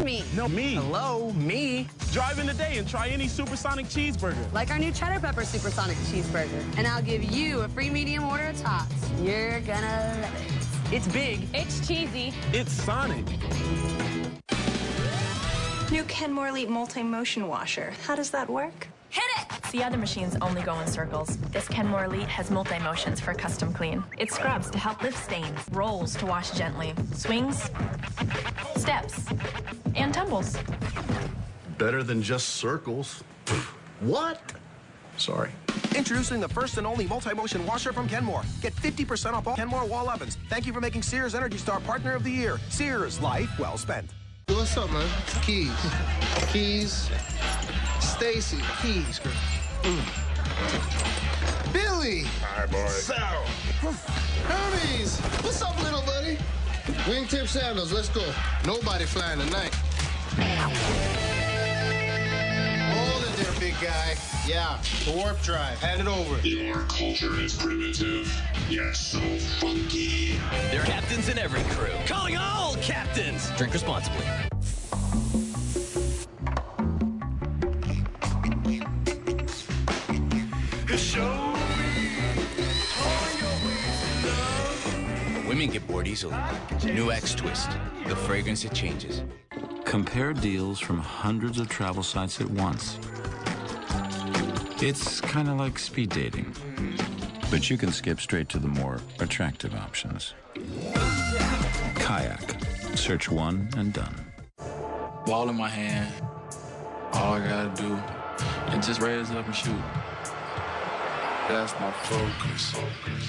me. No, me. Hello, me. Drive in today and try any supersonic cheeseburger. Like our new cheddar pepper supersonic cheeseburger. And I'll give you a free medium order of tots. You're gonna love it. It's big. It's cheesy. It's Sonic. New Kenmore Elite multi-motion washer. How does that work? Hit it! The other machines only go in circles. This Kenmore Elite has multi-motions for custom clean. It scrubs to help lift stains, rolls to wash gently, swings, steps, and tumbles. Better than just circles. What? Sorry. Introducing the first and only multi-motion washer from Kenmore. Get 50% off all Kenmore wall ovens. Thank you for making Sears Energy Star Partner of the Year. Sears, life well spent. What's up, man? Keys. Keys. Stacy. Keys, girl. Billy. Hi, boy. Sarah. Hermes. What's up, little buddy? Wingtip sandals. Let's go. Nobody flying tonight. Hold it there, big guy. Yeah, the warp drive. Hand it over. Your culture is primitive, yet so funky. There are captains in every crew. Calling all captains. Drink responsibly. Women get bored easily. New X Twist, the fragrance it changes. Compare deals from hundreds of travel sites at once. It's kind of like speed dating. But you can skip straight to the more attractive options. Kayak. Search one and done. Ball in my hand. All I gotta do is just raise up and shoot. That's my focus.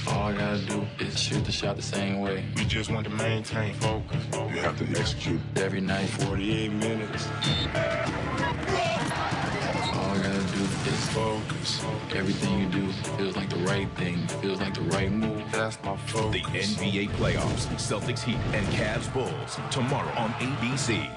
All I gotta do is shoot the shot the same way. You just want to maintain focus. You have to execute every night. 48 minutes. All I gotta do is focus. Everything you do feels like the right thing, feels like the right move. That's my focus. The NBA playoffs, Celtics Heat and Cavs Bulls, tomorrow on ABC.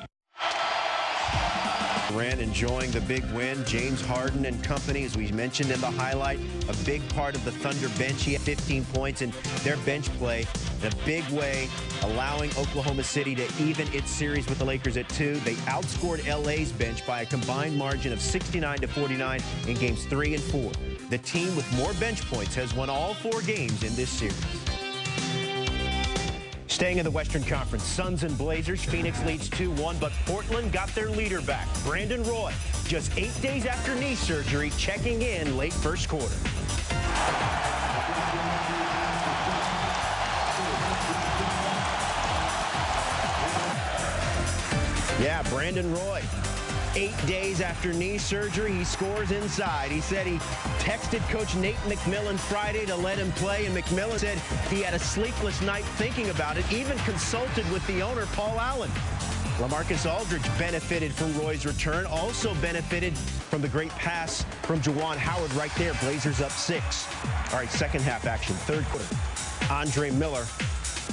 Durant enjoying the big win. James Harden and company, as we mentioned in the highlight, a big part of the Thunder bench. He had 15 points in their bench play in a big way, allowing Oklahoma City to even its series with the Lakers at 2. They outscored LA's bench by a combined margin of 69-49 in games 3 and 4. The team with more bench points has won all 4 games in this series. Staying in the Western Conference, Suns and Blazers. Phoenix leads 2-1, but Portland got their leader back. Brandon Roy, just 8 days after knee surgery, checking in late first quarter. Yeah, Brandon Roy. 8 days after knee surgery, he scores inside. He said he texted Coach Nate McMillan Friday to let him play, and McMillan said he had a sleepless night thinking about it, even consulted with the owner, Paul Allen. LaMarcus Aldridge benefited from Roy's return, also benefited from the great pass from Juwan Howard right there. Blazers up 6. All right, second half action, third quarter. Andre Miller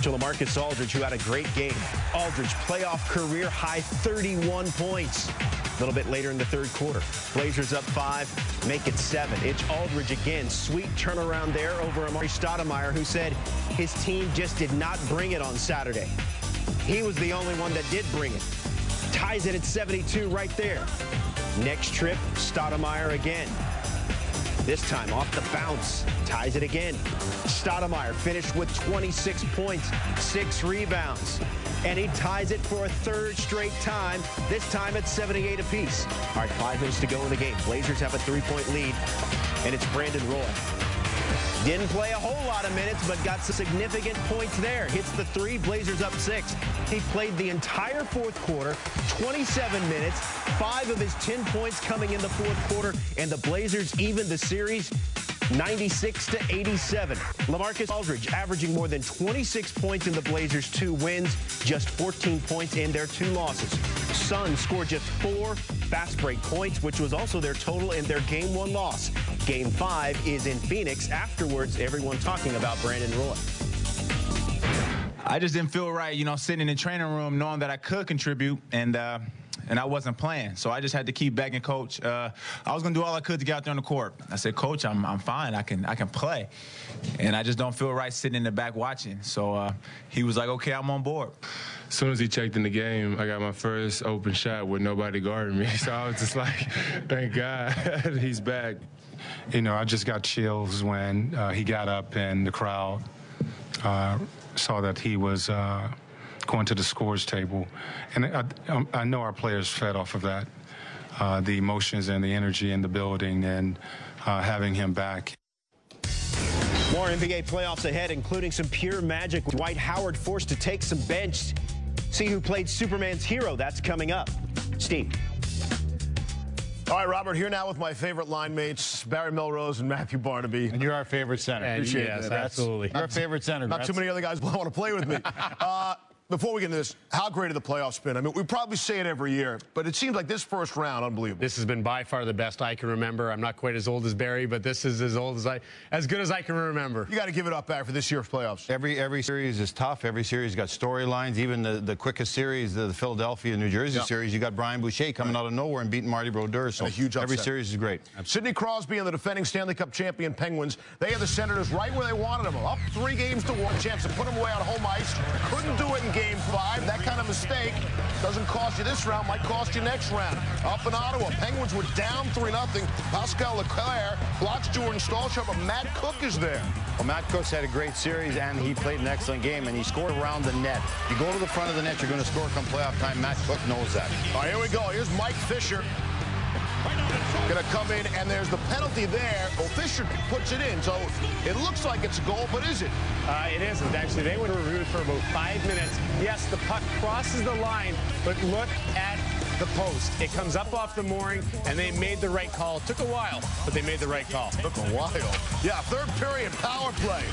to LaMarcus Aldridge, who had a great game. Aldridge, playoff career high 31 points. A little bit later in the third quarter. Blazers up 5, make it 7. It's Aldridge again. Sweet turnaround there over Amari Stoudemire, who said his team just did not bring it on Saturday. He was the only one that did bring it. Ties it at 72 right there. Next trip, Stoudemire again. This time off the bounce, ties it again. Stoudemire finished with 26 points, 6 rebounds. And he ties it for a third straight time, this time at 78 apiece. All right, 5 minutes to go in the game. Blazers have a 3-point lead, and it's Brandon Roy. Didn't play a whole lot of minutes, but got some significant points there. Hits the 3, Blazers up 6. He played the entire fourth quarter, 27 minutes, 5 of his 10 points coming in the fourth quarter, and the Blazers even the series 96-87. LaMarcus Aldridge averaging more than 26 points in the Blazers' 2 wins, just 14 points in their 2 losses. Suns scored just 4 fast break points, which was also their total in their Game 1 loss. Game 5 is in Phoenix. Afterwards, everyone talking about Brandon Roy. I just didn't feel right, sitting in the training room knowing that I could contribute, and and I wasn't playing. So I just had to keep begging Coach. I was going to do all I could to get out there on the court. I said, Coach, I'm fine. I can play. And I just don't feel right sitting in the back watching. So he was like, okay, I'm on board. As soon as he checked in the game, I got my first open shot with nobody guarding me. So I was just like, thank God he's back. You know, I just got chills when he got up and the crowd saw that he was going to the scores table. And I know our players fed off of that, the emotions and the energy in the building, and having him back. More NBA playoffs ahead, including some pure magic. Dwight Howard forced to take some bench. See who played Superman's hero. That's coming up. Steve. All right, Robert, here now with my favorite line mates, Barry Melrose and Matthew Barnaby. And you're our favorite center. Appreciate yes, it. Absolutely. You're our favorite center. Not too many other guys want to play with me. Before we get into this, how great have the playoffs been? I mean, we probably say it every year, but it seems like this first round, unbelievable. This has been by far the best I can remember. I'm not quite as old as Barry, but this is as good as I can remember. You got to give it up, Barry, for this year's playoffs. Every series is tough. Every series got storylines. Even the quickest series, the Philadelphia, New Jersey series, you got Brian Boucher coming out of nowhere and beating Marty Brodeur. So a huge upset. Every series is great. Sidney Crosby and the defending Stanley Cup champion Penguins, they have the Senators right where they wanted them. Up 3 games to 1. Chance to put them away on home ice. Couldn't do it in Game 5. That kind of mistake doesn't cost you this round, might cost you next round. Up in Ottawa, Penguins were down 3-0. Pascal Leclerc blocks Jordan Stahlscher, but Matt Cook is there. Well, Matt Cook's had a great series, and he played an excellent game, and he scored around the net. You go to the front of the net, you're going to score come playoff time. Matt Cook knows that. All right, here we go. Here's Mike Fisher. Going to come in, and there's the penalty there. Well, Fisher puts it in, so it looks like it's a goal, but is it? It isn't, actually. They were reviewed for about 5 minutes. Yes, the puck crosses the line, but look at the post. It comes up off the mooring, and they made the right call. It took a while, but they made the right call. Took a while. Yeah, third period, power play.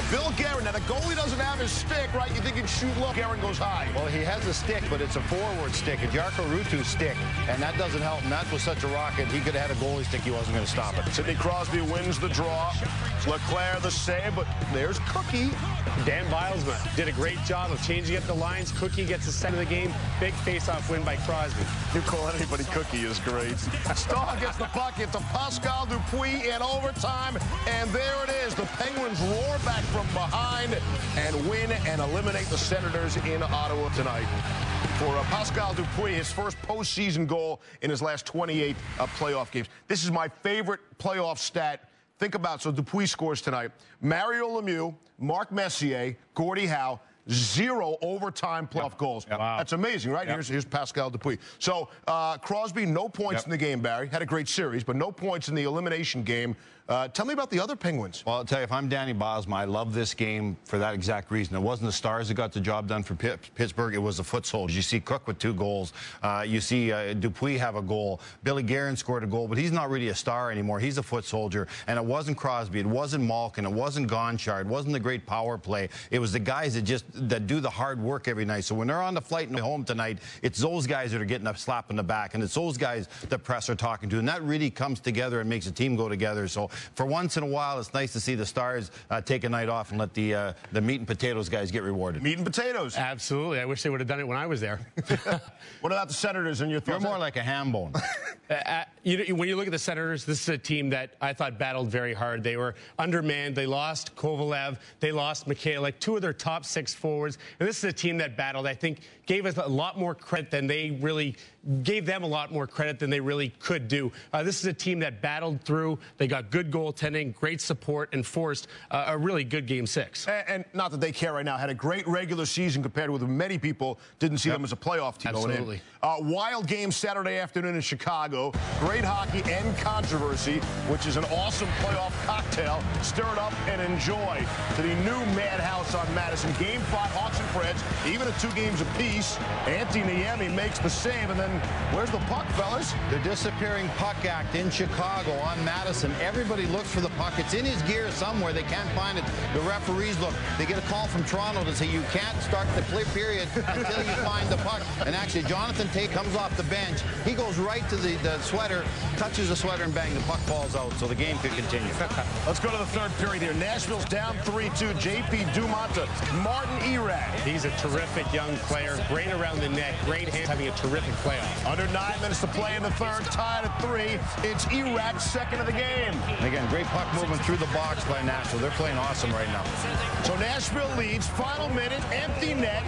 Bill Guerin. Now, the goalie doesn't have his stick, right? You think he'd shoot low. Guerin goes high. Well, he has a stick, but it's a forward stick, a Jarkko Ruutu stick, and that doesn't help him. That was such a rocket. He could have had a goalie stick. He wasn't going to stop it. Sidney Crosby wins the draw. Leclerc the save, but there's Cookie. Dan Bilesma did a great job of changing up the lines. Cookie gets the set of the game. Big face-off win by Crosby. You call anybody Cookie is great. Stahl gets the puck into Pascal Dupuis in overtime, and there it is. The Penguins roar back from behind and win and eliminate the Senators in Ottawa tonight. For Pascal Dupuis, his first postseason goal in his last 28 playoff games. This is my favorite playoff stat. Think about, so Dupuis scores tonight. Mario Lemieux, Marc Messier, Gordie Howe, 0 overtime playoff goals. Wow. That's amazing, right? Here's Pascal Dupuis. So Crosby, no points in the game, Barry. Had a great series, but no points in the elimination game. Tell me about the other Penguins. Well, I'll tell you, if I'm Danny Bilesma, I love this game for that exact reason. It wasn't the Stars that got the job done for Pittsburgh. It was the foot soldiers. You see Cook with 2 goals. You see Dupuis have a goal. Billy Guerin scored a goal, but he's not really a star anymore. He's a foot soldier. And it wasn't Crosby. It wasn't Malkin. It wasn't Gonchar. It wasn't the great power play. It was the guys that do the hard work every night. So when they're on the flight and home tonight, it's those guys that are getting a slap in the back, and it's those guys the press are talking to. And that really comes together and makes a team go together. So for once in a while, it's nice to see the Stars take a night off and let the meat and potatoes guys get rewarded. Meat and potatoes. Absolutely. I wish they would have done it when I was there. What about the Senators and your thoughts? You're more like a ham bone. When you look at the Senators, this is a team that I thought battled very hard. They were undermanned. They lost Kovalev. They lost Mikhailuk, 2 of their top 6 forwards. And this is a team that battled, I think, gave us a lot more credit than they really gave them a lot more credit than they really could do. This is a team that battled through. They got good goaltending, great support, and forced a really good Game 6. And not that they care right now. Had a great regular season compared with many people didn't see them as a playoff team. Absolutely. Wild game Saturday afternoon in Chicago. Great hockey and controversy, which is an awesome playoff cocktail. Stir it up and enjoy to the new Madhouse on Madison. Game 5, Hawks and Preds, even at 2 games apiece. Antti Niemi makes the save, and then where's the puck, fellas? The disappearing puck act in Chicago on Madison. Everybody looks for the puck. It's in his gear somewhere. They can't find it. The referees look. They get a call from Toronto to say you can't start the play period until you find the puck. And actually, Jonathan Tate comes off the bench. He goes right to the sweater, touches the sweater, and bang, the puck falls out. So the game could continue. Let's go to the third period here. Nashville's down 3-2. J.P. Dumont to Martin Erad. He's a terrific young player. Great around the net. Great hands. Having a terrific playoff. Under 9 minutes to play in the third, tied at 3. It's Iraq's second of the game. And again, great puck movement through the box by Nashville. They're playing awesome right now. So Nashville leads. Final minute, empty net.